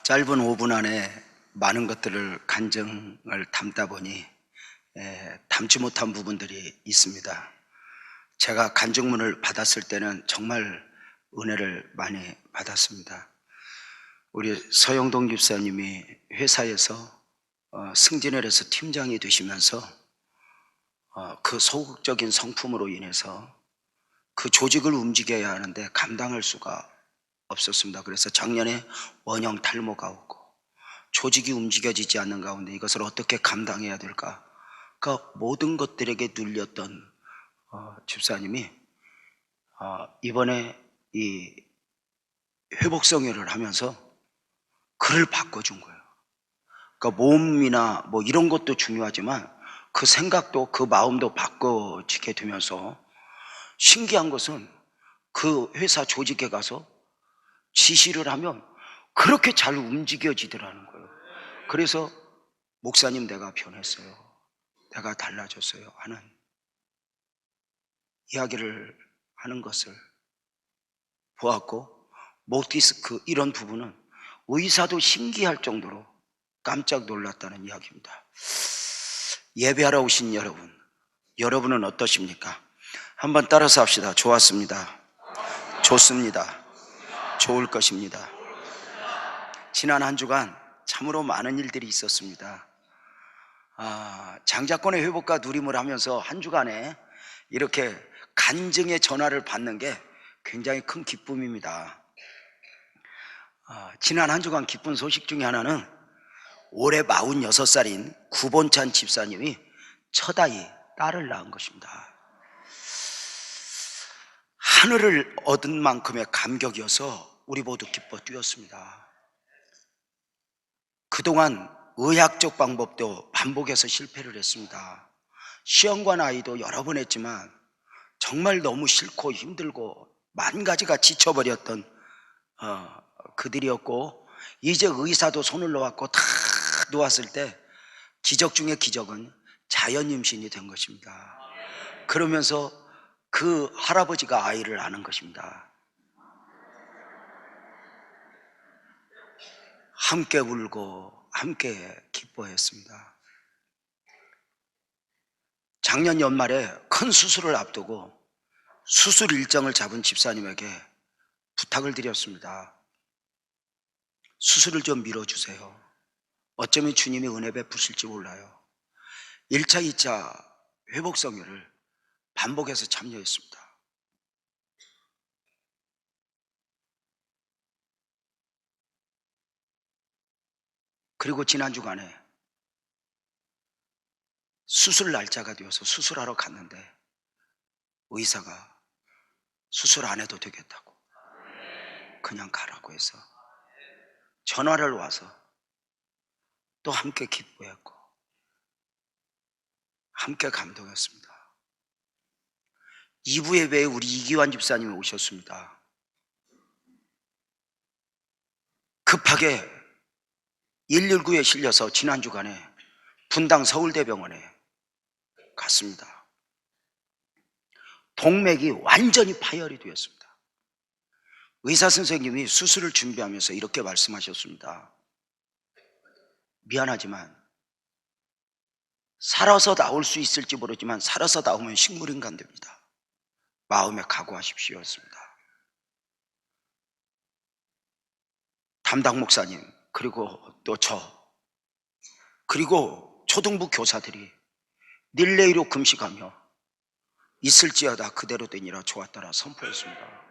짧은 5분 안에 많은 것들을 간증을 담다 보니 담지 못한 부분들이 있습니다. 제가 간증문을 받았을 때는 정말 은혜를 많이 받았습니다. 우리 서영동 집사님이 회사에서 승진을 해서 팀장이 되시면서 그 소극적인 성품으로 인해서 그 조직을 움직여야 하는데 감당할 수가 없었습니다. 그래서 작년에 원형 탈모가 오고 조직이 움직여지지 않는 가운데 이것을 어떻게 감당해야 될까? 그 모든 것들에게 눌렸던 집사님이 이번에 이 회복성회를 하면서 그를 바꿔준 거예요. 그러니까 몸이나 뭐 이런 것도 중요하지만 그 생각도 그 마음도 바꿔지게 되면서 신기한 것은 그 회사 조직에 가서 지시를 하면 그렇게 잘 움직여지더라는 거예요. 그래서 목사님 내가 변했어요, 내가 달라졌어요 하는 이야기를 하는 것을 보았고, 목디스크 이런 부분은 의사도 신기할 정도로 깜짝 놀랐다는 이야기입니다. 예배하러 오신 여러분은 어떠십니까? 한번 따라서 합시다. 좋았습니다. 좋습니다. 좋을 것입니다. 지난 한 주간 참으로 많은 일들이 있었습니다. 장자권의 회복과 누림을 하면서 한 주간에 이렇게 간증의 전화를 받는 게 굉장히 큰 기쁨입니다. 지난 한 주간 기쁜 소식 중에 하나는 올해 46살인 구본찬 집사님이 첫 아이, 딸을 낳은 것입니다. 하늘을 얻은 만큼의 감격이어서 우리 모두 기뻐 뛰었습니다. 그동안 의학적 방법도 반복해서 실패를 했습니다. 시험관 아이도 여러 번 했지만 정말 너무 싫고 힘들고 만 가지가 지쳐버렸던 그들이었고, 이제 의사도 손을 놓았고 다 놓았을 때 기적 중의 기적은 자연 임신이 된 것입니다. 그러면서 그 할아버지가 아이를 낳는 것입니다. 함께 울고 함께 기뻐했습니다. 작년 연말에 큰 수술을 앞두고 수술 일정을 잡은 집사님에게 부탁을 드렸습니다. 수술을 좀 미뤄주세요. 어쩌면 주님이 은혜 베푸실지 몰라요. 1차, 2차 회복성회를 반복해서 참여했습니다. 그리고 지난 주간에 수술 날짜가 되어서 수술하러 갔는데 의사가 수술 안 해도 되겠다고 그냥 가라고 해서 전화를 와서 또 함께 기뻐했고 함께 감동했습니다. 2부 예배에 우리 이기환 집사님이 오셨습니다. 급하게 119에 실려서 지난 주간에 분당 서울대병원에 갔습니다. 동맥이 완전히 파열이 되었습니다. 의사 선생님이 수술을 준비하면서 이렇게 말씀하셨습니다. 미안하지만 살아서 나올 수 있을지 모르지만 살아서 나오면 식물인간 됩니다. 마음에 각오하십시오 였습니다. 담당 목사님, 그리고 또 그리고 초등부 교사들이 릴레이로 금식하며 있을지어다 그대로 되니라 좋았더라 선포했습니다.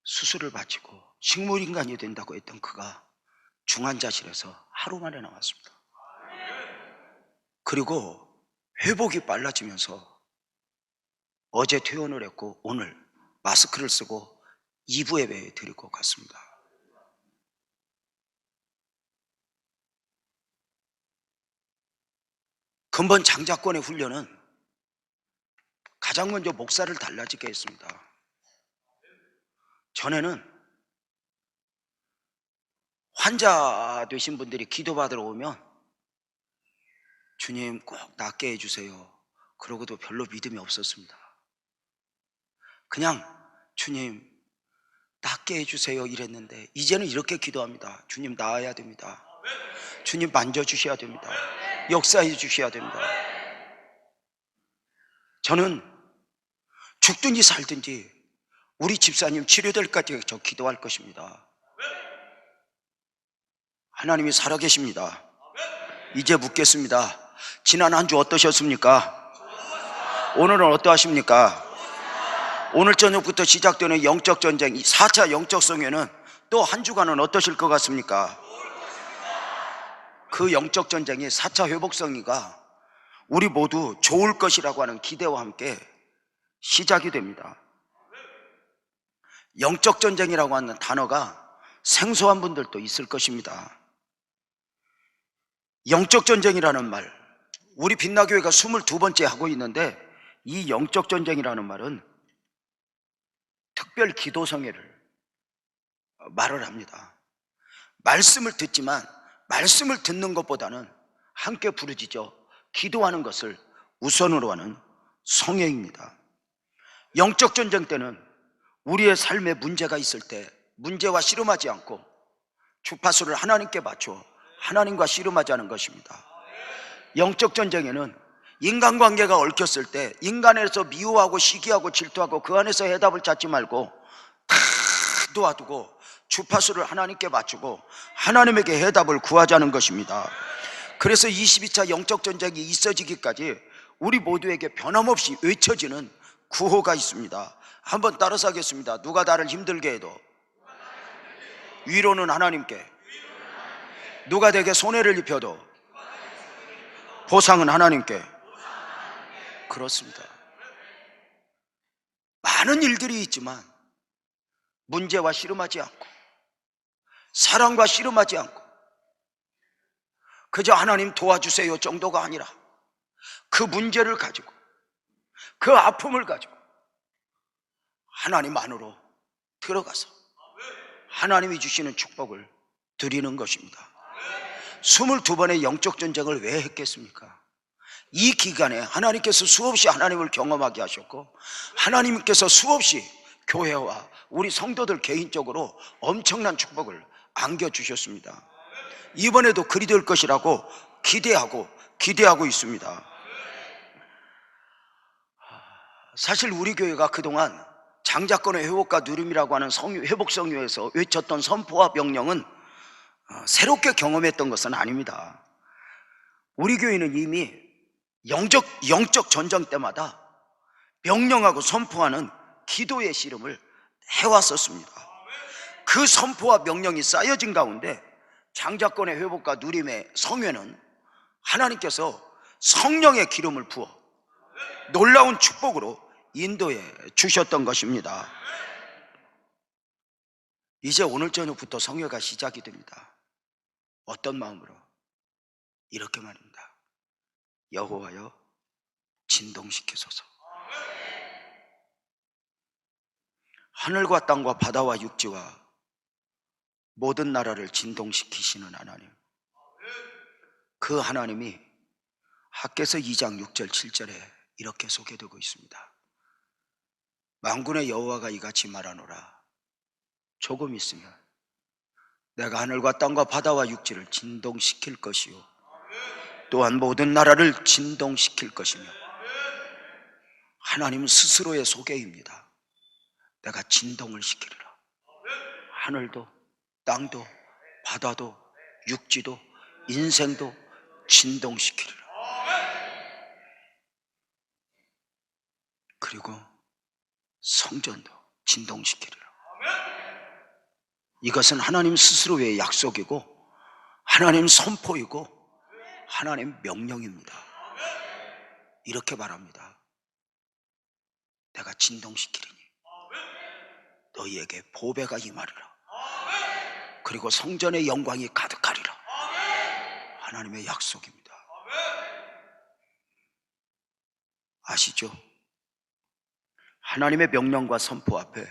수술을 마치고 식물인간이 된다고 했던 그가 중환자실에서 하루 만에 나왔습니다. 그리고 회복이 빨라지면서 어제 퇴원을 했고 오늘 마스크를 쓰고 2부 예배에 드리고 갔습니다. 근본 장자권의 훈련은 가장 먼저 목사를 달라지게 했습니다. 전에는 환자 되신 분들이 기도받으러 오면 주님 꼭 낫게 해주세요 그러고도 별로 믿음이 없었습니다. 그냥 주님 낫게 해주세요 이랬는데 이제는 이렇게 기도합니다. 주님 나아야 됩니다. 주님 만져주셔야 됩니다. 역사해 주셔야 됩니다. 저는 죽든지 살든지 우리 집사님 치료될 때까지 저 기도할 것입니다. 하나님이 살아계십니다. 이제 묻겠습니다. 지난 한 주 어떠셨습니까? 오늘은 어떠하십니까? 오늘 저녁부터 시작되는 영적 전쟁, 4차 영적 성회는 또 한 주간은 어떠실 것 같습니까? 그 영적 전쟁이 4차 회복성회가 우리 모두 좋을 것이라고 하는 기대와 함께 시작이 됩니다. 영적 전쟁이라고 하는 단어가 생소한 분들도 있을 것입니다. 영적 전쟁이라는 말, 우리 빛나교회가 22번째 하고 있는데 이 영적 전쟁이라는 말은 특별 기도 성회를 말을 합니다. 말씀을 듣지만 말씀을 듣는 것보다는 함께 부르짖어 기도하는 것을 우선으로 하는 성회입니다. 영적 전쟁 때는 우리의 삶에 문제가 있을 때 문제와 씨름하지 않고 주파수를 하나님께 맞춰 하나님과 씨름하자는 것입니다. 영적 전쟁에는 인간관계가 얽혔을 때 인간에서 미워하고 시기하고 질투하고 그 안에서 해답을 찾지 말고 다 놓아두고 주파수를 하나님께 맞추고 하나님에게 해답을 구하자는 것입니다. 그래서 22차 영적 전쟁이 있어지기까지 우리 모두에게 변함없이 외쳐지는 구호가 있습니다. 한번 따라서 하겠습니다. 누가 나를 힘들게 해도 위로는 하나님께, 누가 내게 손해를 입혀도 보상은 하나님께. 그렇습니다. 많은 일들이 있지만 문제와 씨름하지 않고 사랑과 씨름하지 않고 그저 하나님 도와주세요 정도가 아니라 그 문제를 가지고 그 아픔을 가지고 하나님 안으로 들어가서 하나님이 주시는 축복을 드리는 것입니다. 22번의 영적 전쟁을 왜 했겠습니까? 이 기간에 하나님께서 수없이 하나님을 경험하게 하셨고 하나님께서 수없이 교회와 우리 성도들 개인적으로 엄청난 축복을 안겨주셨습니다. 이번에도 그리 될 것이라고 기대하고 있습니다. 사실 우리 교회가 그동안 장자권의 회복과 누림이라고 하는 회복성회에서 외쳤던 선포와 명령은 새롭게 경험했던 것은 아닙니다. 우리 교회는 이미 영적 전쟁 때마다 명령하고 선포하는 기도의 씨름을 해왔었습니다. 그 선포와 명령이 쌓여진 가운데 장자권의 회복과 누림의 성회는 하나님께서 성령의 기름을 부어 놀라운 축복으로 인도해 주셨던 것입니다. 이제 오늘 저녁부터 성회가 시작이 됩니다. 어떤 마음으로? 이렇게 말입니다. 여호와여 진동시키소서. 하늘과 땅과 바다와 육지와 모든 나라를 진동시키시는 하나님, 그 하나님이 학개서 2장 6절 7절에 이렇게 소개되고 있습니다. 만군의 여호와가 이같이 말하노라. 조금 있으면 내가 하늘과 땅과 바다와 육지를 진동시킬 것이요 또한 모든 나라를 진동시킬 것이며, 하나님 스스로의 소개입니다. 내가 진동을 시키리라. 하늘도 땅도 바다도 육지도 인생도 진동시키리라. 그리고 성전도 진동시키리라. 이것은 하나님 스스로의 약속이고 하나님 선포이고 하나님 명령입니다. 이렇게 말합니다. 내가 진동시키리니 너희에게 보배가 임하리라. 그리고 성전의 영광이 가득하리라. 하나님의 약속입니다. 아시죠? 하나님의 명령과 선포 앞에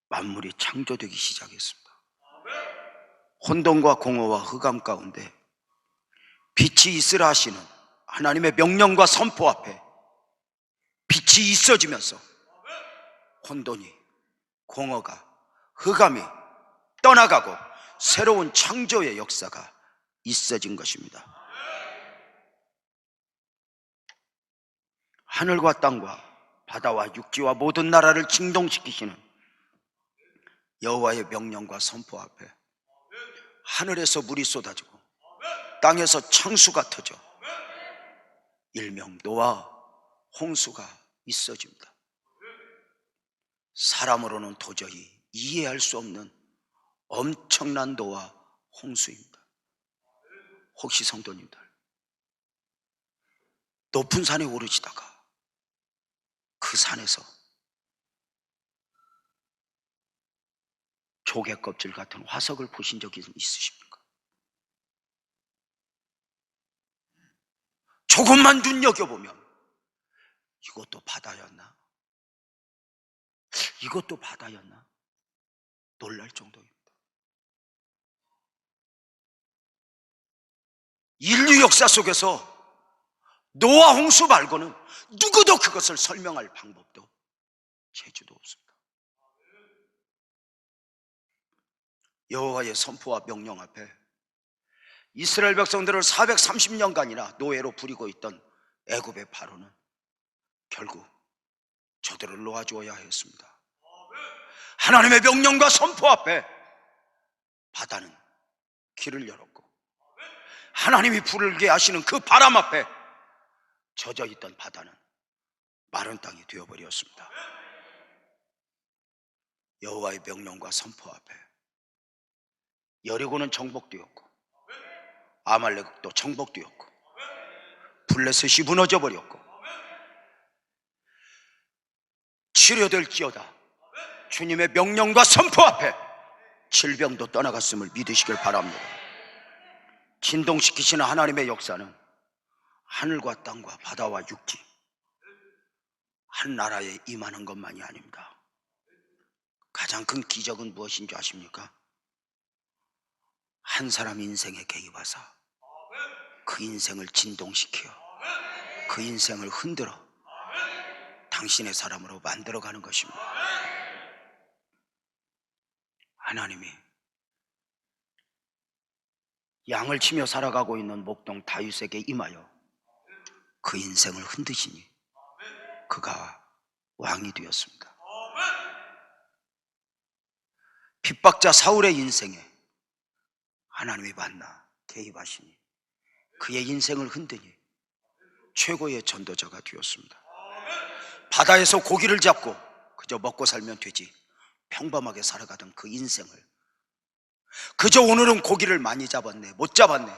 만물이 창조되기 시작했습니다. 혼돈과 공허와 흑암 가운데 빛이 있으라 하시는 하나님의 명령과 선포 앞에 빛이 있어지면서 혼돈이, 공허가, 흑암이 떠나가고 새로운 창조의 역사가 있어진 것입니다. 하늘과 땅과 바다와 육지와 모든 나라를 진동시키시는 여호와의 명령과 선포 앞에 하늘에서 물이 쏟아지고 땅에서 창수가 터져 일명 노아 홍수가 있어집니다. 사람으로는 도저히 이해할 수 없는 엄청난 노아 홍수입니다. 혹시 성도님들, 높은 산에 오르시다가 그 산에서 조개 껍질 같은 화석을 보신 적이 있으십니까? 조금만 눈여겨보면 이것도 바다였나? 이것도 바다였나? 놀랄 정도입니다. 인류 역사 속에서 노아 홍수 말고는 누구도 그것을 설명할 방법도 재주도 없습니다. 여호와의 선포와 명령 앞에 이스라엘 백성들을 430년간이나 노예로 부리고 있던 애굽의 바로는 결국 저들을 놓아주어야 했습니다. 하나님의 명령과 선포 앞에 바다는 길을 열었고 하나님이 불게 하시는 그 바람 앞에 젖어있던 바다는 마른 땅이 되어버렸습니다. 여호와의 명령과 선포 앞에 여리고는 정복되었고 아말렉도 정복되었고 블레셋이 무너져버렸고 치료될지어다 주님의 명령과 선포 앞에 질병도 떠나갔음을 믿으시길 바랍니다. 진동시키시는 하나님의 역사는 하늘과 땅과 바다와 육지 한 나라에 임하는 것만이 아닙니다. 가장 큰 기적은 무엇인 줄 아십니까? 한 사람 인생에 개입하사 그 인생을 진동시켜 그 인생을 흔들어 당신의 사람으로 만들어가는 것입니다. 하나님이 양을 치며 살아가고 있는 목동 다윗에게 임하여 그 인생을 흔드시니 그가 왕이 되었습니다. 핍박자 사울의 인생에 하나님이 만나 개입하시니 그의 인생을 흔드니 최고의 전도자가 되었습니다. 바다에서 고기를 잡고 그저 먹고 살면 되지 평범하게 살아가던 그 인생을 그저 오늘은 고기를 많이 잡았네 못 잡았네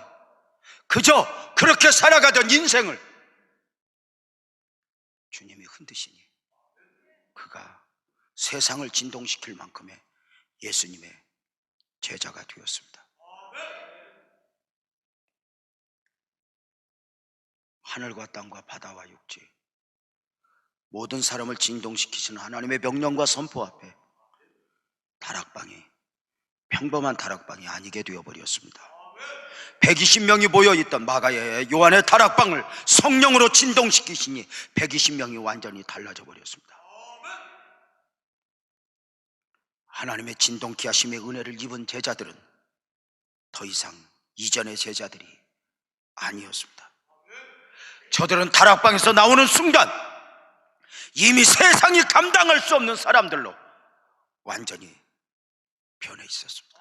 그저 그렇게 살아가던 인생을 주님이 흔드시니 그가 세상을 진동시킬 만큼의 예수님의 제자가 되었습니다. 하늘과 땅과 바다와 육지 모든 사람을 진동시키시는 하나님의 명령과 선포 앞에 다락방이 평범한 다락방이 아니게 되어버렸습니다. 120명이 모여있던 마가의 요한의 다락방을 성령으로 진동시키시니 120명이 완전히 달라져 버렸습니다. 하나님의 진동케 하심의 은혜를 입은 제자들은 더 이상 이전의 제자들이 아니었습니다. 저들은 다락방에서 나오는 순간 이미 세상이 감당할 수 없는 사람들로 완전히 변해 있었습니다.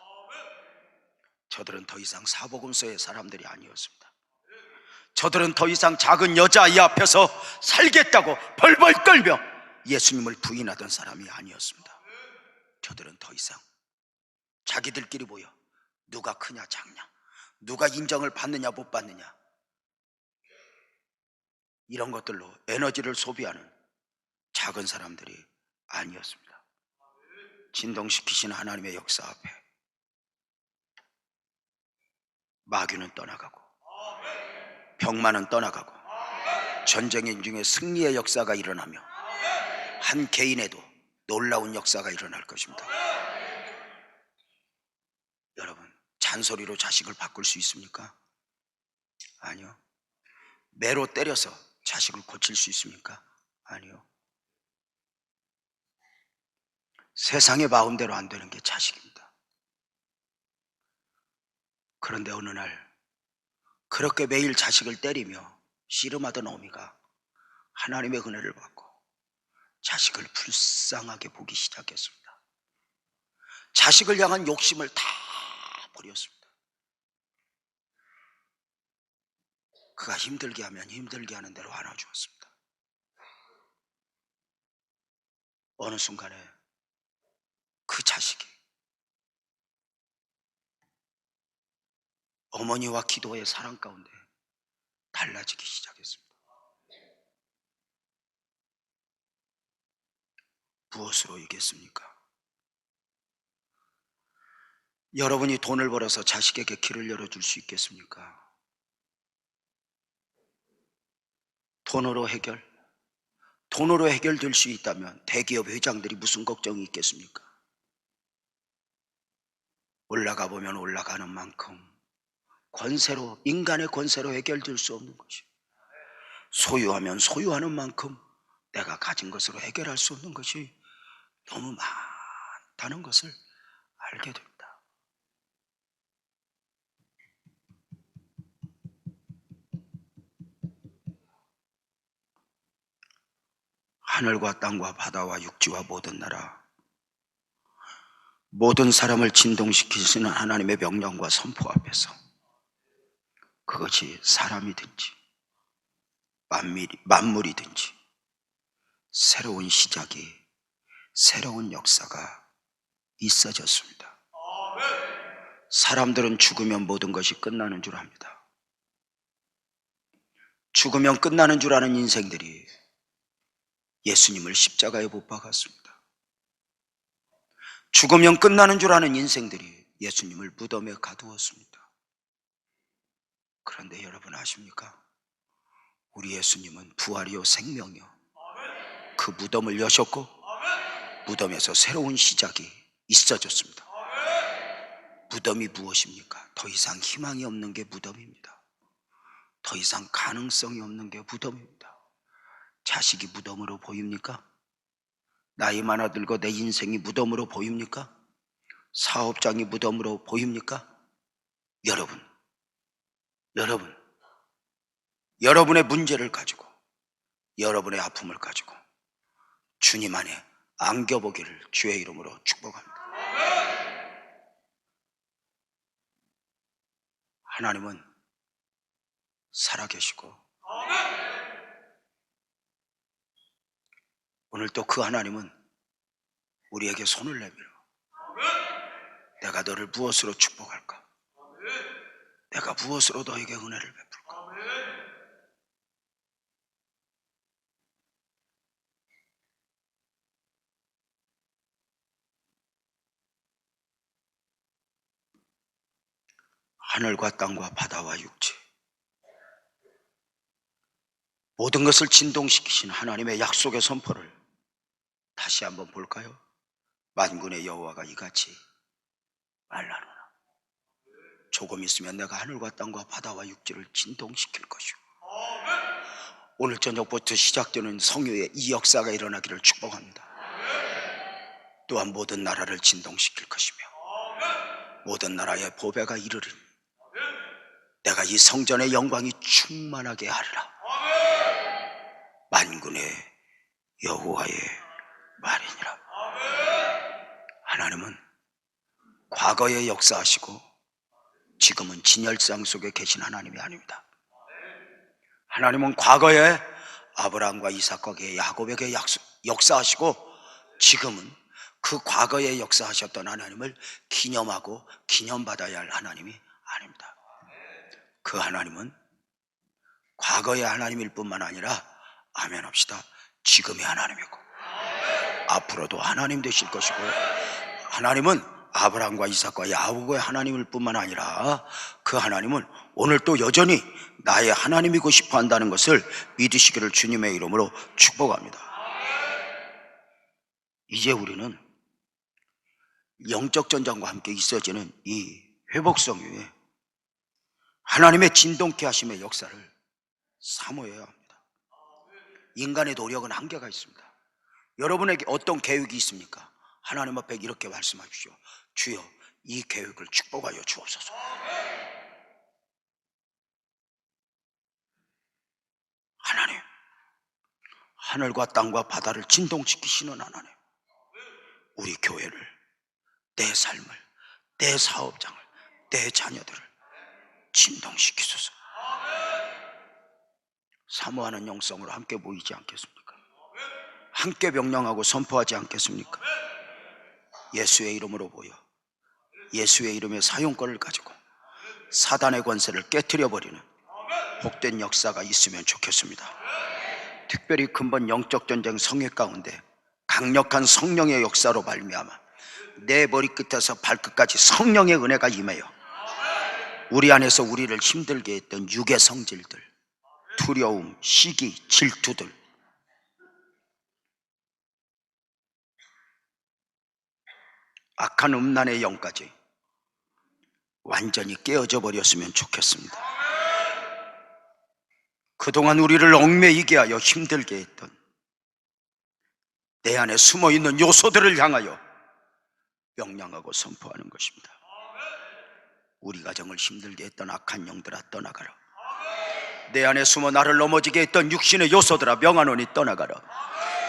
저들은 더 이상 사복음서의 사람들이 아니었습니다. 저들은 더 이상 작은 여자아이 앞에서 살겠다고 벌벌 떨며 예수님을 부인하던 사람이 아니었습니다. 저들은 더 이상 자기들끼리 모여 누가 크냐 작냐 누가 인정을 받느냐 못 받느냐 이런 것들로 에너지를 소비하는 작은 사람들이 아니었습니다. 진동시키신 하나님의 역사 앞에 마귀는 떠나가고 병만은 떠나가고 전쟁인 중에 승리의 역사가 일어나며 한 개인에도 놀라운 역사가 일어날 것입니다. 여러분, 잔소리로 자식을 바꿀 수 있습니까? 아니요. 매로 때려서 자식을 고칠 수 있습니까? 아니요. 세상의 마음대로 안 되는 게 자식입니다. 그런데 어느 날 그렇게 매일 자식을 때리며 씨름하던 어미가 하나님의 은혜를 받고 자식을 불쌍하게 보기 시작했습니다. 자식을 향한 욕심을 다 버렸습니다. 그가 힘들게 하면 힘들게 하는 대로 안아주었습니다. 어느 순간에 그 자식이 어머니와 기도의 사랑 가운데 달라지기 시작했습니다. 무엇으로 이겼습니까? 여러분이 돈을 벌어서 자식에게 길을 열어줄 수 있겠습니까? 돈으로 해결될 수 있다면 대기업 회장들이 무슨 걱정이 있겠습니까? 올라가 보면 올라가는 만큼 인간의 권세로 해결될 수 없는 것이, 소유하면 소유하는 만큼 내가 가진 것으로 해결할 수 없는 것이 너무 많다는 것을 알게 됩니다. 하늘과 땅과 바다와 육지와 모든 나라, 모든 사람을 진동시키시는 하나님의 명령과 선포 앞에서 그것이 사람이든지 만물이든지 새로운 시작이, 새로운 역사가 있어졌습니다. 사람들은 죽으면 모든 것이 끝나는 줄 압니다. 죽으면 끝나는 줄 아는 인생들이 예수님을 십자가에 못 박았습니다. 죽으면 끝나는 줄 아는 인생들이 예수님을 무덤에 가두었습니다. 그런데 여러분 아십니까? 우리 예수님은 부활이요 생명이요, 그 무덤을 여셨고 무덤에서 새로운 시작이 있어졌습니다. 무덤이 무엇입니까? 더 이상 희망이 없는 게 무덤입니다. 더 이상 가능성이 없는 게 무덤입니다. 자식이 무덤으로 보입니까? 나이 많아 들고 내 인생이 무덤으로 보입니까? 사업장이 무덤으로 보입니까? 여러분의 문제를 가지고, 여러분의 아픔을 가지고 주님 안에 안겨보기를 주의 이름으로 축복합니다. 하나님은 살아계시고 오늘 또 그 하나님은 우리에게 손을 내밀어 내가 너를 무엇으로 축복할까? 내가 무엇으로 너에게 은혜를 베풀까? 하늘과 땅과 바다와 육지, 모든 것을 진동시키신 하나님의 약속의 선포를 다시 한번 볼까요? 만군의 여호와가 이같이 말하노라. 조금 있으면 내가 하늘과 땅과 바다와 육지를 진동시킬 것이고, 오늘 저녁부터 시작되는 성유의 이 역사가 일어나기를 축복합니다. 또한 모든 나라를 진동시킬 것이며 모든 나라의 보배가 이르리니 내가 이 성전의 영광이 충만하게 하리라. 만군의 여호와의 말이니라. 하나님은 과거에 역사하시고 지금은 진열상 속에 계신 하나님이 아닙니다. 하나님은 과거에 아브라함과 이삭과 야곱에게 역사하시고 지금은 그 과거에 역사하셨던 하나님을 기념하고 기념받아야 할 하나님이 아닙니다. 그 하나님은 과거의 하나님일 뿐만 아니라, 아멘 합시다, 지금의 하나님이고 앞으로도 하나님 되실 것이고, 하나님은 아브라함과 이삭과 야곱의 하나님일 뿐만 아니라 그 하나님은 오늘 또 여전히 나의 하나님이고 싶어 한다는 것을 믿으시기를 주님의 이름으로 축복합니다. 이제 우리는 영적 전쟁과 함께 있어지는 이 회복성유에 하나님의 진동케 하심의 역사를 사모해야 합니다. 인간의 노력은 한계가 있습니다. 여러분에게 어떤 계획이 있습니까? 하나님 앞에 이렇게 말씀하십시오. 주여, 이 계획을 축복하여 주옵소서. 하나님, 하늘과 땅과 바다를 진동시키시는 하나님, 우리 교회를, 내 삶을, 내 사업장을, 내 자녀들을 진동시키소서. 사모하는 영성으로 함께 모이지 않겠습니까? 함께 명령하고 선포하지 않겠습니까? 예수의 이름으로 모여 예수의 이름의 사용권을 가지고 사단의 권세를 깨트려버리는 복된 역사가 있으면 좋겠습니다. 특별히 근본 영적 전쟁 성회 가운데 강력한 성령의 역사로 말미암아 내 머리끝에서 발끝까지 성령의 은혜가 임하여 우리 안에서 우리를 힘들게 했던 육의 성질들, 두려움, 시기, 질투들, 악한 음란의 영까지 완전히 깨어져 버렸으면 좋겠습니다. 그동안 우리를 얽매이게 하여 힘들게 했던 내 안에 숨어있는 요소들을 향하여 명령하고 선포하는 것입니다. 우리 가정을 힘들게 했던 악한 영들아 떠나가라. 내 안에 숨어 나를 넘어지게 했던 육신의 요소들아 명하노니 떠나가라.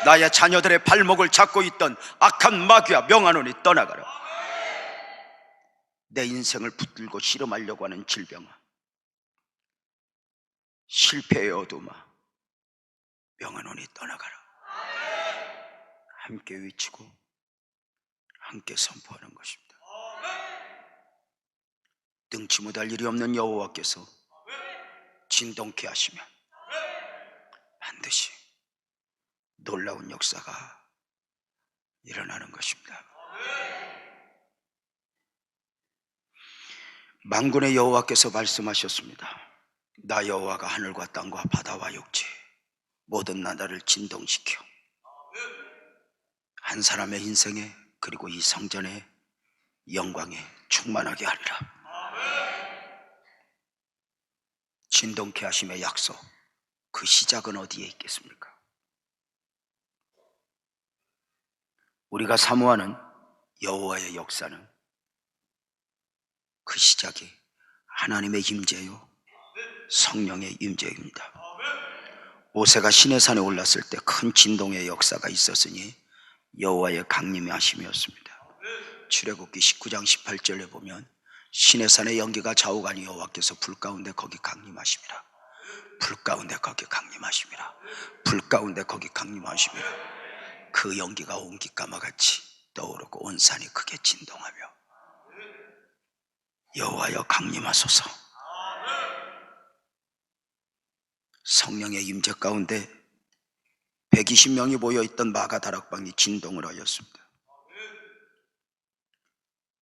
나의 자녀들의 발목을 잡고 있던 악한 마귀야 명하노니 떠나가라. 내 인생을 붙들고 실험하려고 하는 질병아, 실패의 어둠아 명하노니 떠나가라. 함께 외치고 함께 선포하는 것입니다. 능치 못할 일이 없는 여호와께서 진동케 하시면 반드시 놀라운 역사가 일어나는 것입니다. 만군의 여호와께서 말씀하셨습니다. 나 여호와가 하늘과 땅과 바다와 육지 모든 나라를 진동시켜 한 사람의 인생에 그리고 이 성전의 영광에 충만하게 하리라. 진동케 하심의 약속, 그 시작은 어디에 있겠습니까? 우리가 사모하는 여호와의 역사는 그 시작이 하나님의 임재요 성령의 임재입니다. 모세가 시내산에 올랐을 때 큰 진동의 역사가 있었으니 여호와의 강림의 하심이었습니다. 출애굽기 19장 18절에 보면 시내산의 연기가 좌우가니 여호와께서 불 가운데 거기 강림하심이라. 불 가운데 거기 강림하심이라. 불 가운데 거기 강림하심이라. 그 연기가 온깃가마같이 떠오르고 온 산이 크게 진동하며 여호와여 강림하소서. 성령의 임재 가운데 120명이 모여있던 마가 다락방이 진동을 하였습니다.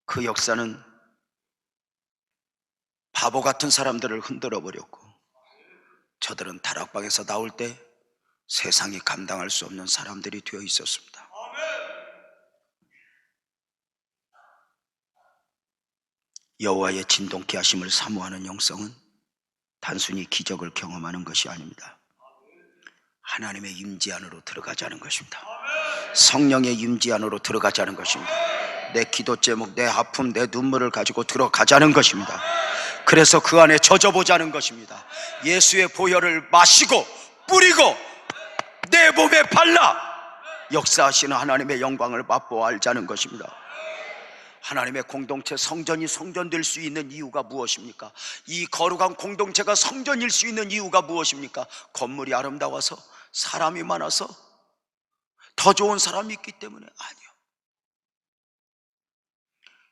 그 역사는 바보 같은 사람들을 흔들어 버렸고 저들은 다락방에서 나올 때 세상이 감당할 수 없는 사람들이 되어 있었습니다. 여호와의 진동케 하심을 사모하는 영성은 단순히 기적을 경험하는 것이 아닙니다. 하나님의 임재 안으로 들어가자는 것입니다. 성령의 임재 안으로 들어가자는 것입니다. 내 기도 제목, 내 아픔, 내 눈물을 가지고 들어가자는 것입니다. 그래서 그 안에 젖어보자는 것입니다. 예수의 보혈을 마시고 뿌리고 내 몸에 발라 역사하시는 하나님의 영광을 맛보아 알자는 것입니다. 하나님의 공동체 성전이 성전될 수 있는 이유가 무엇입니까? 이 거룩한 공동체가 성전일 수 있는 이유가 무엇입니까? 건물이 아름다워서? 사람이 많아서? 더 좋은 사람이 있기 때문에? 아니요.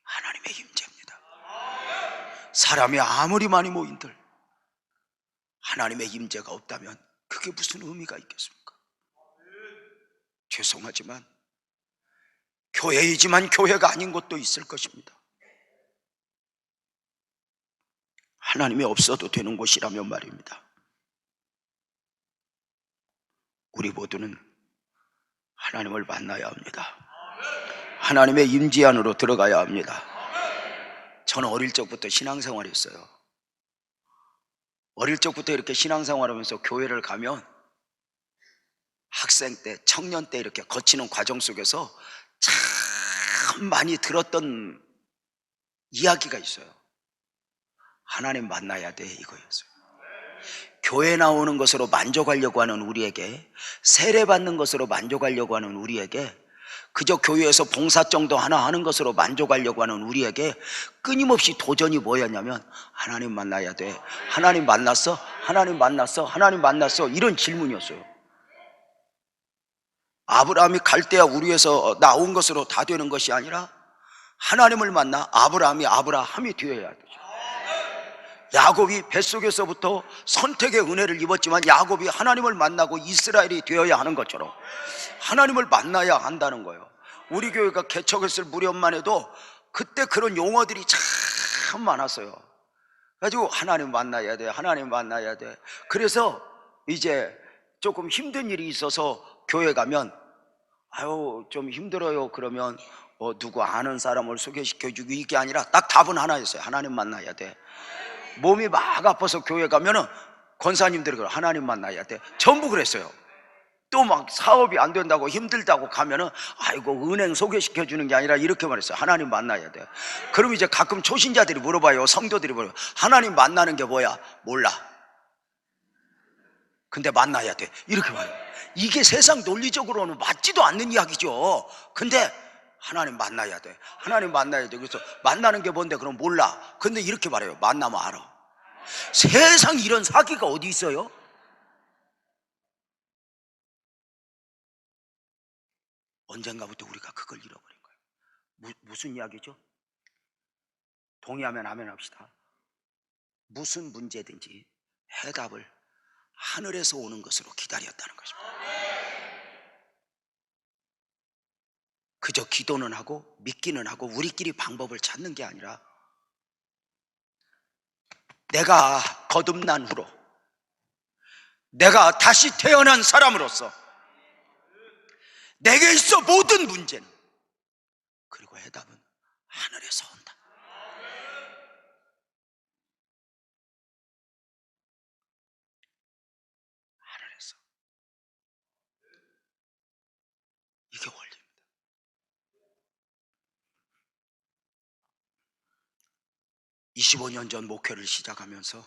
하나님의 임재입니다. 사람이 아무리 많이 모인들 하나님의 임재가 없다면 그게 무슨 의미가 있겠습니까? 죄송하지만 교회이지만 교회가 아닌 곳도 있을 것입니다. 하나님이 없어도 되는 곳이라면 말입니다. 우리 모두는 하나님을 만나야 합니다. 하나님의 임재 안으로 들어가야 합니다. 저는 어릴 적부터 신앙생활을 했어요. 어릴 적부터 이렇게 신앙생활하면서 교회를 가면 학생 때, 청년 때 이렇게 거치는 과정 속에서 참 많이 들었던 이야기가 있어요. 하나님 만나야 돼, 이거였어요. 교회 나오는 것으로 만족하려고 하는 우리에게, 세례받는 것으로 만족하려고 하는 우리에게, 그저 교회에서 봉사 정도 하나 하는 것으로 만족하려고 하는 우리에게 끊임없이 도전이 뭐였냐면, 하나님 만나야 돼. 하나님 만났어? 하나님 만났어? 하나님 만났어? 이런 질문이었어요. 아브라함이 갈대아 우리에서 나온 것으로 다 되는 것이 아니라 하나님을 만나 아브라함이 아브라함이 되어야 되죠. 야곱이 뱃속에서부터 선택의 은혜를 입었지만 야곱이 하나님을 만나고 이스라엘이 되어야 하는 것처럼 하나님을 만나야 한다는 거예요. 우리 교회가 개척했을 무렵만 해도 그때 그런 용어들이 참 많았어요. 그래가지고 하나님 만나야 돼, 하나님 만나야 돼. 그래서 이제 조금 힘든 일이 있어서 교회 가면 아유 좀 힘들어요 그러면 누구 아는 사람을 소개시켜주고, 이게 아니라 딱 답은 하나였어요. 하나님 만나야 돼. 몸이 막 아파서 교회 가면은 권사님들이 그래, 하나님 만나야 돼. 전부 그랬어요. 또 막 사업이 안 된다고 힘들다고 가면은 아이고 은행 소개시켜 주는 게 아니라 이렇게 말했어요. 하나님 만나야 돼. 그럼 이제 가끔 초신자들이 물어봐요. 성도들이 물어봐요. 하나님 만나는 게 뭐야? 몰라. 근데 만나야 돼. 이렇게 말해요. 이게 세상 논리적으로는 맞지도 않는 이야기죠. 근데 하나님 만나야 돼. 하나님 만나야 돼. 그래서 만나는 게 뭔데? 그럼 몰라. 근데 이렇게 말해요. 만나면 알아. 세상 이런 사기가 어디 있어요? 언젠가부터 우리가 그걸 잃어버린 거예요. 무슨 이야기죠? 동의하면 아멘 합시다. 무슨 문제든지 해답을 하늘에서 오는 것으로 기다렸다는 것입니다. 그저 기도는 하고 믿기는 하고 우리끼리 방법을 찾는 게 아니라 내가 거듭난 후로 내가 다시 태어난 사람으로서 내게 있어 모든 문제는, 그리고 해답은 하늘에서 온다. 하늘에서. 이게 원리입니다. 25년 전 목회를 시작하면서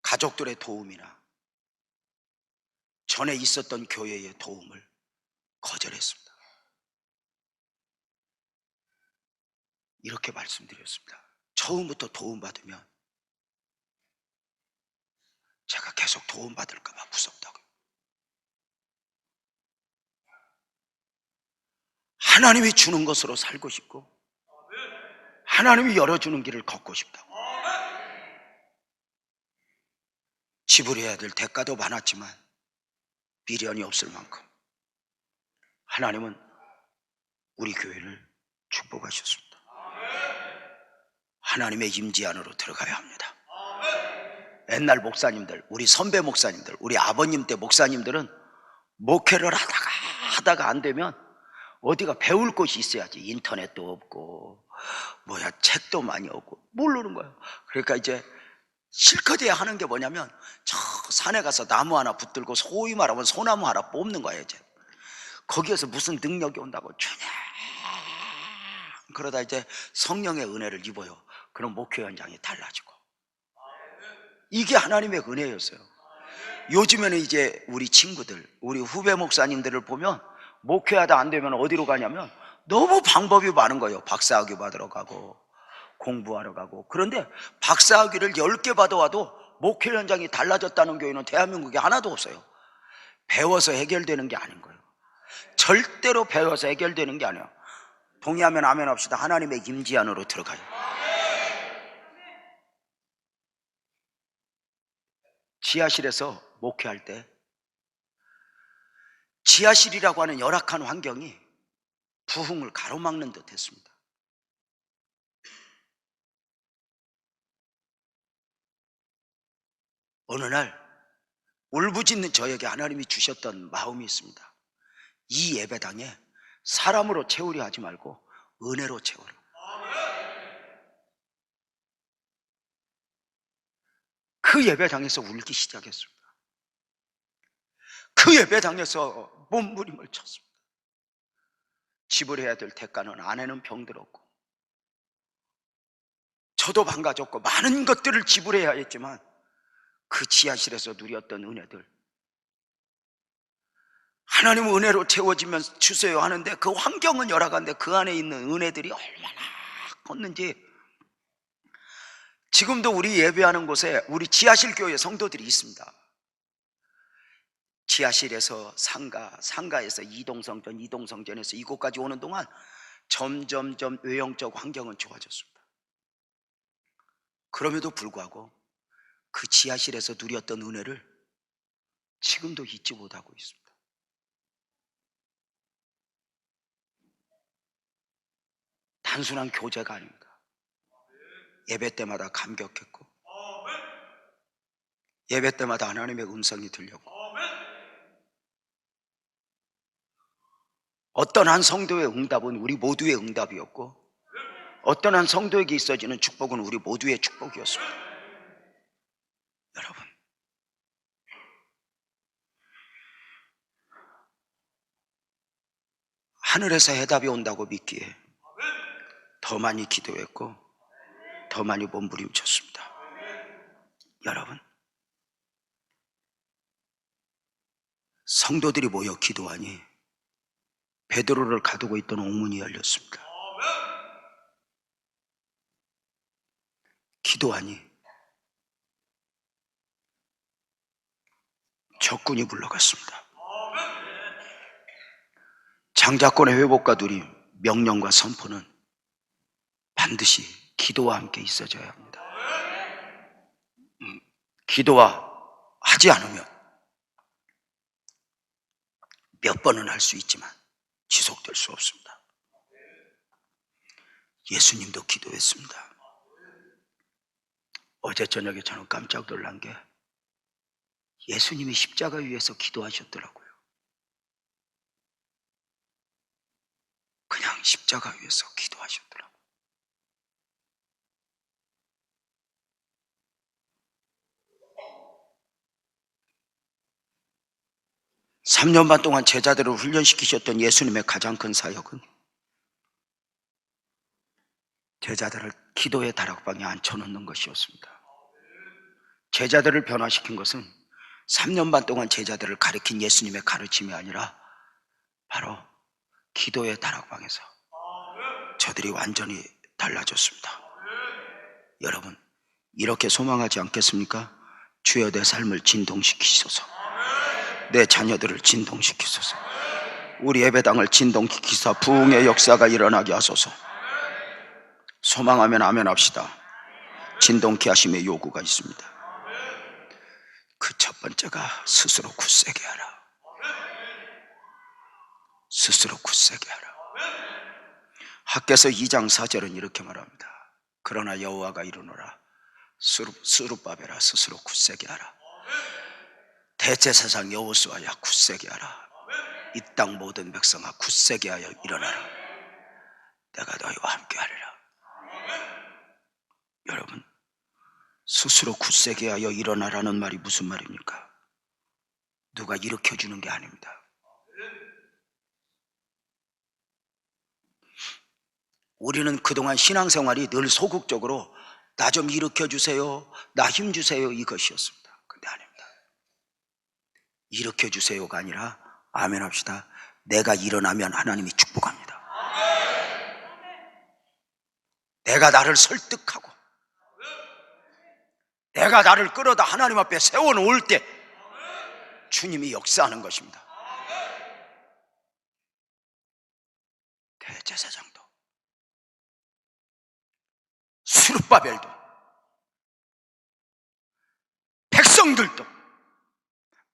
가족들의 도움이나 전에 있었던 교회의 도움을 거절했습니다. 이렇게 말씀드렸습니다. 처음부터 도움받으면 제가 계속 도움받을까 봐 무섭다고요. 하나님이 주는 것으로 살고 싶고 하나님이 열어주는 길을 걷고 싶다고. 지불해야 될 대가도 많았지만 미련이 없을 만큼 하나님은 우리 교회를 축복하셨습니다. 하나님의 임재 안으로 들어가야 합니다. 옛날 목사님들, 우리 선배 목사님들, 우리 아버님 때 목사님들은 목회를 하다가 안 되면 어디가 배울 곳이 있어야지. 인터넷도 없고 책도 많이 없고 모르는 거예요. 그러니까 이제 실컷 해야 하는 게 뭐냐면 저 산에 가서 나무 하나 붙들고 소위 말하면 소나무 하나 뽑는 거예요. 이제 거기에서 무슨 능력이 온다고 주냐 그러다 이제 성령의 은혜를 입어요. 그럼 목회 현장이 달라지고. 이게 하나님의 은혜였어요. 요즘에는 이제 우리 친구들, 우리 후배 목사님들을 보면 목회하다 안 되면 어디로 가냐면 너무 방법이 많은 거예요. 박사학위 받으러 가고 공부하러 가고. 그런데 박사학위를 10개 받아와도 목회 현장이 달라졌다는 교회는 대한민국에 하나도 없어요. 배워서 해결되는 게 아닌 거예요. 절대로 배워서 해결되는 게 아니에요. 동의하면 아멘 합시다. 하나님의 임재 안으로 들어가요. 지하실에서 목회할 때 지하실이라고 하는 열악한 환경이 부흥을 가로막는 듯 했습니다. 어느 날 울부짖는 저에게 하나님이 주셨던 마음이 있습니다. 이 예배당에 사람으로 채우려 하지 말고 은혜로 채우라. 그 그 예배당에서 울기 시작했습니다. 그 예배당에서 몸부림을 쳤습니다. 지불해야 될 대가는 아내는 병들었고 저도 망가졌고 많은 것들을 지불해야 했지만 그 지하실에서 누렸던 은혜들, 하나님 은혜로 채워지면 주세요 하는데 그 환경은 열악한데 그 안에 있는 은혜들이 얼마나 컸는지. 지금도 우리 예배하는 곳에 우리 지하실 교회 성도들이 있습니다. 지하실에서 상가에서 이동성전, 이동성전에서 이곳까지 오는 동안 점점점 외형적 환경은 좋아졌습니다. 그럼에도 불구하고 그 지하실에서 누렸던 은혜를 지금도 잊지 못하고 있습니다. 단순한 교제가 아닙니다. 예배 때마다 감격했고 예배 때마다 하나님의 음성이 들렸고 어떤 한 성도의 응답은 우리 모두의 응답이었고 어떤 한 성도에게 있어지는 축복은 우리 모두의 축복이었습니다. 여러분, 하늘에서 해답이 온다고 믿기에 더 많이 기도했고 더 많이 몸부림쳤습니다. 여러분, 성도들이 모여 기도하니 베드로를 가두고 있던 옥문이 열렸습니다. 기도하니 적군이 물러갔습니다. 장자권의 회복과 누림, 명령과 선포는 반드시 기도와 함께 있어져야 합니다. 기도와 하지 않으면 몇 번은 할 수 있지만 지속될 수 없습니다. 예수님도 기도했습니다. 어제 저녁에 저는 깜짝 놀란 게 예수님이 십자가 위에서 기도하셨더라고요. 그냥 십자가 위에서 기도하셨더라고요. 삼 년 반 동안 제자들을 훈련시키셨던 예수님의 가장 큰 사역은 제자들을 기도의 다락방에 앉혀놓는 것이었습니다. 제자들을 변화시킨 것은 3년 반 동안 제자들을 가르친 예수님의 가르침이 아니라 바로 기도의 다락방에서 저들이 완전히 달라졌습니다. 여러분, 이렇게 소망하지 않겠습니까? 주여 내 삶을 진동시키소서, 내 자녀들을 진동시키소서, 우리 예배당을 진동시키사 부흥의 역사가 일어나게 하소서. 소망하면 아멘 합시다. 진동케 하심의 요구가 있습니다. 그 첫 번째가 스스로 굳세게 하라. 스스로 굳세게 하라. 학개서 2장 4절은 이렇게 말합니다. 그러나 여호와가 이르노라 스룹바벨아 스스로 굳세게 하라. 대제사장 여호수아야 굳세게 하라. 이 땅 모든 백성아 굳세게 하여 일어나라. 내가 너희와 함께 하리라. 여러분, 스스로 굳세게 하여 일어나라는 말이 무슨 말입니까? 누가 일으켜주는 게 아닙니다. 우리는 그동안 신앙생활이 늘 소극적으로 나 좀 일으켜주세요, 나 힘주세요 이것이었습니다. 근데 아닙니다. 일으켜주세요가 아니라 아멘 합시다. 내가 일어나면 하나님이 축복합니다. 내가 나를 설득하고 내가 나를 끌어다 하나님 앞에 세워놓을 때 주님이 역사하는 것입니다. 대제사장도 스룹바벨도 백성들도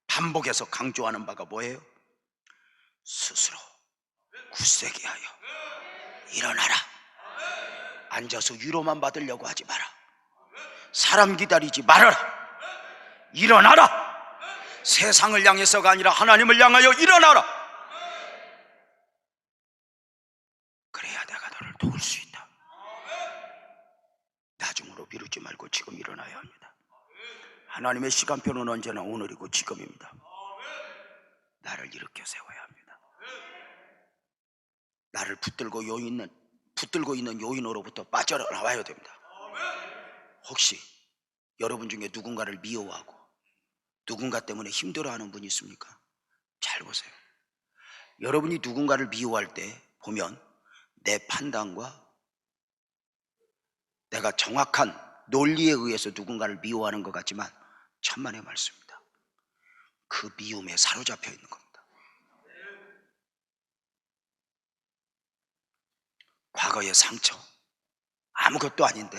반복해서 강조하는 바가 뭐예요? 스스로 굳세게 하여 일어나라. 앉아서 위로만 받으려고 하지 마라. 사람 기다리지 말아라. 일어나라. 세상을 향해서가 아니라 하나님을 향하여 일어나라. 그래야 내가 너를 도울 수 있다. 나중으로 미루지 말고 지금 일어나야 합니다. 하나님의 시간표는 언제나 오늘이고 지금입니다. 나를 일으켜 세워야 합니다. 나를 붙들고 있는 요인으로부터 빠져나와야 됩니다. 혹시 여러분 중에 누군가를 미워하고 누군가 때문에 힘들어하는 분이 있습니까? 잘 보세요. 여러분이 누군가를 미워할 때 보면 내 판단과 내가 정확한 논리에 의해서 누군가를 미워하는 것 같지만 천만의 말씀입니다. 그 미움에 사로잡혀 있는 겁니다. 과거의 상처, 아무것도 아닌데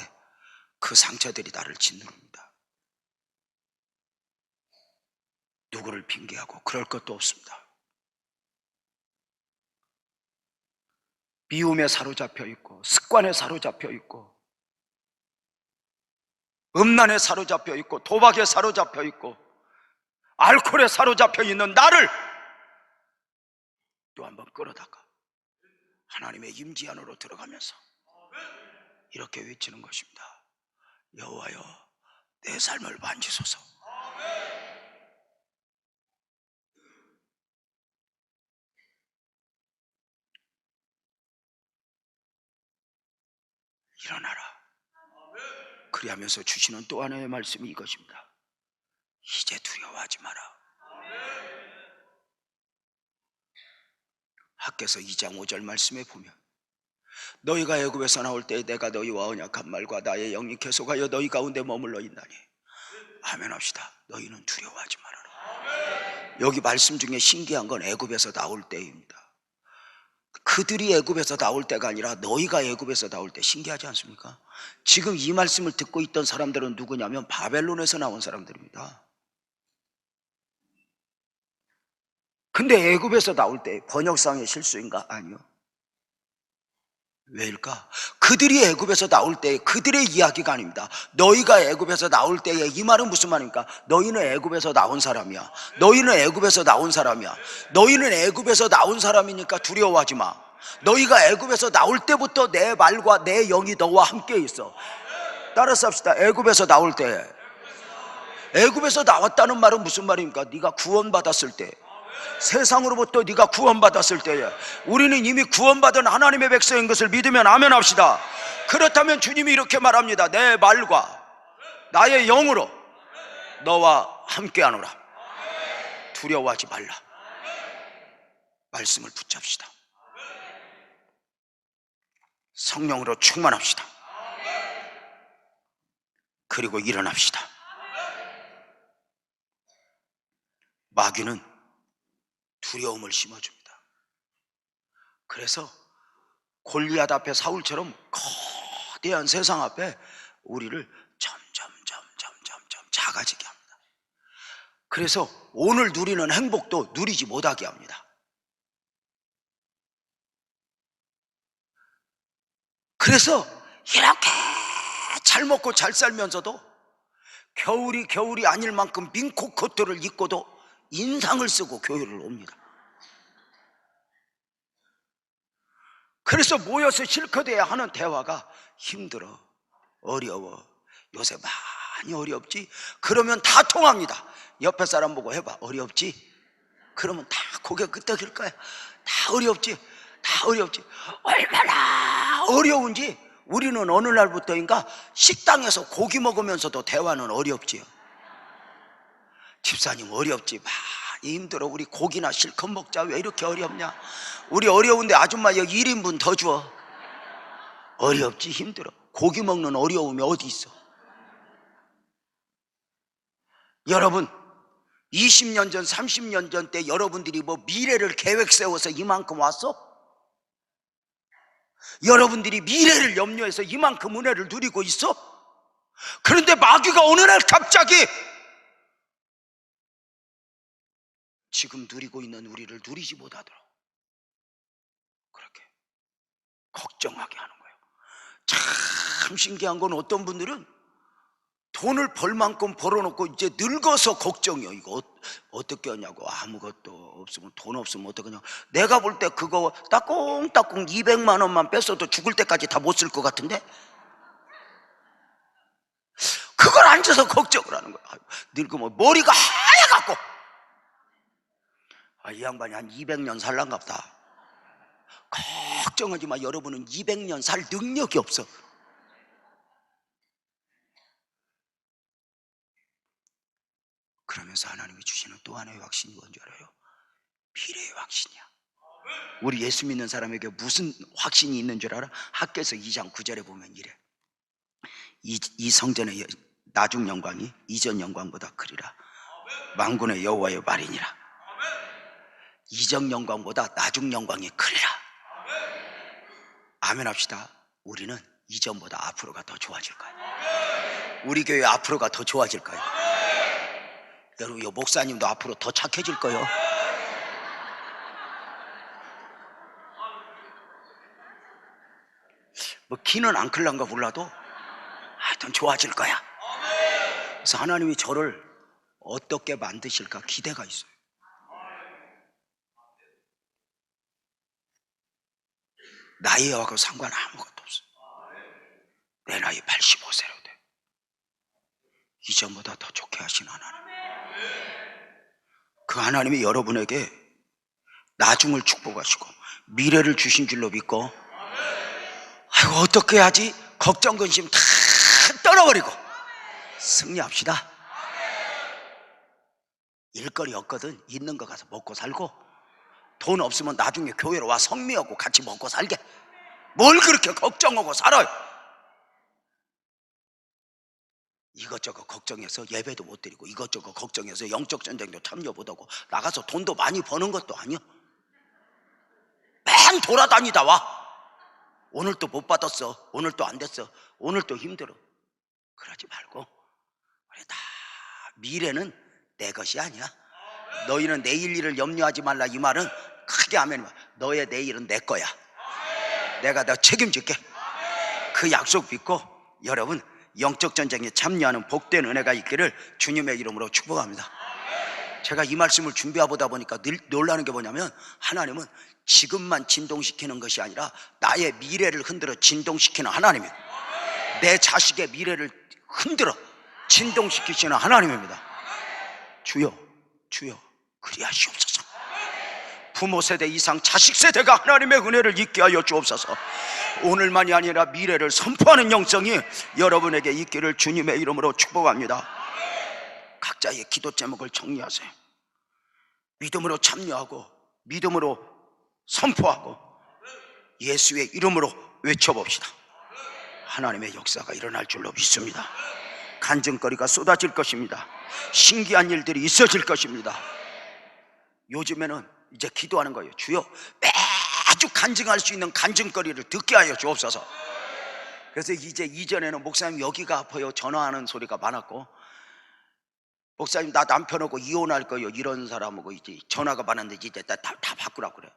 그 상처들이 나를 짓누릅니다. 누구를 핑계하고 그럴 것도 없습니다. 미움에 사로잡혀 있고 습관에 사로잡혀 있고 음란에 사로잡혀 있고 도박에 사로잡혀 있고 알코올에 사로잡혀 있는 나를 또 한번 끌어다가 하나님의 임재 안으로 들어가면서 이렇게 외치는 것입니다. 여호와여, 내 삶을 만지소서. 일어나라. 그리하면서 주시는 또 하나의 말씀이 이것입니다. 이제 두려워하지 마라. 학개서 2장 5절 말씀에 보면 너희가 애굽에서 나올 때 내가 너희와 언약한 말과 나의 영이 계속하여 너희 가운데 머물러 있나니 아멘 합시다. 너희는 두려워하지 말아라. 여기 말씀 중에 신기한 건 애굽에서 나올 때입니다. 그들이 애굽에서 나올 때가 아니라 너희가 애굽에서 나올 때. 신기하지 않습니까? 지금 이 말씀을 듣고 있던 사람들은 누구냐면 바벨론에서 나온 사람들입니다. 근데 애굽에서 나올 때 번역상의 실수인가? 아니요. 왜일까? 그들이 애굽에서 나올 때 그들의 이야기가 아닙니다. 너희가 애굽에서 나올 때에 이 말은 무슨 말입니까? 너희는 애굽에서 나온 사람이야. 너희는 애굽에서 나온 사람이야. 너희는 애굽에서 나온 사람이니까 두려워하지 마. 너희가 애굽에서 나올 때부터 내 말과 내 영이 너와 함께 있어. 따라서 합시다. 애굽에서 나올 때. 애굽에서 나왔다는 말은 무슨 말입니까? 네가 구원받았을 때, 세상으로부터 네가 구원받았을 때에 우리는 이미 구원받은 하나님의 백성인 것을 믿으면 아멘 합시다. 그렇다면 주님이 이렇게 말합니다. 내 말과 나의 영으로 너와 함께하노라. 두려워하지 말라. 말씀을 붙잡시다. 성령으로 충만합시다. 그리고 일어납시다. 마귀는 두려움을 심어줍니다. 그래서 골리앗 앞에 사울처럼 거대한 세상 앞에 우리를 점점 작아지게 합니다. 그래서 오늘 누리는 행복도 누리지 못하게 합니다. 그래서 이렇게 잘 먹고 잘 살면서도 겨울이 아닐 만큼 민코 코트를 입고도 인상을 쓰고 교회를 옵니다. 그래서 모여서 실컷 해야 하는 대화가 힘들어, 어려워, 요새 많이 어렵지? 그러면 다 통합니다. 옆에 사람 보고 해봐. 어렵지? 그러면 다 고개 끄덕일 거야. 다 어렵지? 다 어렵지? 얼마나 어려운지 우리는 어느 날부터인가 식당에서 고기 먹으면서도 대화는 어렵지요. 집사님 어렵지? 많이 힘들어. 우리 고기나 실컷 먹자. 왜 이렇게 어렵냐? 우리 어려운데 아줌마 여기 1인분 더 줘. 어렵지? 힘들어. 고기 먹는 어려움이 어디 있어? 여러분 20년 전 30년 전 때 여러분들이 뭐 미래를 계획 세워서 이만큼 왔어? 여러분들이 미래를 염려해서 이만큼 은혜를 누리고 있어? 그런데 마귀가 어느 날 갑자기 지금 누리고 있는 우리를 누리지 못하도록 그렇게 걱정하게 하는 거예요. 참 신기한 건 어떤 분들은 돈을 벌 만큼 벌어놓고 이제 늙어서 걱정이요. 이거 어떻게 하냐고. 아무것도 없으면, 돈 없으면 어떡하냐. 내가 볼 때 그거 따꽁따꽁 200만 원만 뺐어도 죽을 때까지 다 못 쓸 것 같은데, 그걸 앉아서 있어서 걱정을 하는 거야. 늙으면 머리가 하얘갖고, 이 양반이 한 200년 살란가 보다. 걱정하지 마. 여러분은 200년 살 능력이 없어. 그러면서 하나님이 주시는 또 하나의 확신이 뭔지 알아요? 미래의 확신이야. 우리 예수 믿는 사람에게 무슨 확신이 있는 줄 알아? 학개서 2장 9절에 보면 이래. 이 성전의 나중 영광이 이전 영광보다 크리라. 만군의 여호와의 말이니라. 이전 영광보다 나중 영광이 크리라. 아멘 합시다. 우리는 이전보다 앞으로가 더 좋아질 거예요. 우리 교회 앞으로가 더 좋아질 거예요. 여러분, 목사님도 앞으로 더 착해질 거예요. 뭐 키는 안 클란가 몰라도 하여튼 좋아질 거야. 그래서 하나님이 저를 어떻게 만드실까 기대가 있어요. 나이하고 상관 아무것도 없어요. 내 나이 85세로 돼. 이전보다 더 좋게 하신 하나님. 그 하나님이 여러분에게 나중을 축복하시고 미래를 주신 줄로 믿고, 아이고 어떻게 하지? 걱정 근심 다 떨어버리고 승리합시다. 일거리 없거든. 있는 거 가서 먹고 살고, 돈 없으면 나중에 교회로 와 성미하고 같이 먹고 살게. 뭘 그렇게 걱정하고 살아요? 이것저것 걱정해서 예배도 못 드리고, 이것저것 걱정해서 영적 전쟁도 참여 못하고, 나가서 돈도 많이 버는 것도 아니야. 맹 돌아다니다 와. 오늘 또 못 받았어, 오늘 또 안 됐어, 오늘 또 힘들어. 그러지 말고, 우리 다 미래는 내 것이 아니야. 너희는 내일 일을 염려하지 말라. 이 말은 크게 하면 너의 내일은 내 거야. 내가 너 책임질게. 그 약속 믿고 여러분 영적 전쟁에 참여하는 복된 은혜가 있기를 주님의 이름으로 축복합니다. 제가 이 말씀을 준비하다 보니까 늘 놀라는 게 뭐냐면, 하나님은 지금만 진동시키는 것이 아니라 나의 미래를 흔들어 진동시키는 하나님이에요. 내 자식의 미래를 흔들어 진동시키시는 하나님입니다. 주여, 주여 그리하시옵소서. 부모 세대 이상 자식 세대가 하나님의 은혜를 잊게 하여 주옵소서. 오늘만이 아니라 미래를 선포하는 영성이 여러분에게 있기를 주님의 이름으로 축복합니다. 각자의 기도 제목을 정리하세요. 믿음으로 참여하고 믿음으로 선포하고 예수의 이름으로 외쳐봅시다. 하나님의 역사가 일어날 줄로 믿습니다. 간증거리가 쏟아질 것입니다. 신기한 일들이 있어질 것입니다. 요즘에는 이제 기도하는 거예요. 주여 매주 간증할 수 있는 간증거리를 듣게 하여 주옵소서. 그래서 이제 이전에는 목사님 여기가 아파요 전화하는 소리가 많았고, 목사님 나 남편하고 이혼할 거예요 이런 사람하고 이제 전화가 많은데 이제 다 바꾸라고 그래.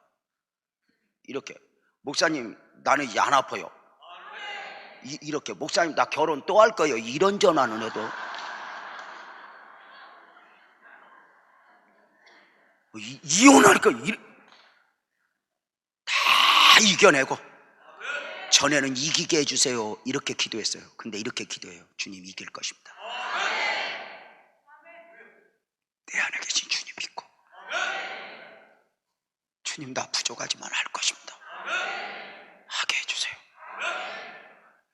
이렇게 목사님 나는 이제 안 아파요. 이렇게 목사님 나 결혼 또 할 거예요 이런 전화는 해도 이혼할 거 다 이겨내고, 전에는 이기게 해주세요 이렇게 기도했어요. 근데 이렇게 기도해요. 주님 이길 것입니다. 내 안에 계신 주님 믿고, 주님 나 부족하지만 할 것입니다. 하게 해주세요.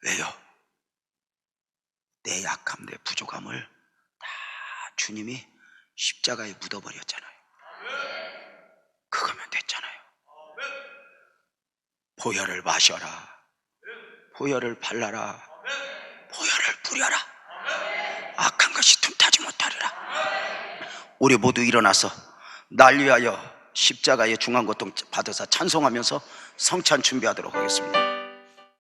왜요? 내 약함, 내 부족함을 다 주님이 십자가에 묻어버렸잖아요. 그거면 됐잖아요. 보혈을 마셔라, 보혈을 발라라, 보혈을 뿌려라. 악한 것이 틈타지 못하리라. 우리 모두 일어나서 날 위하여 십자가의 중한 고통 받으사 찬송하면서 성찬 준비하도록 하겠습니다.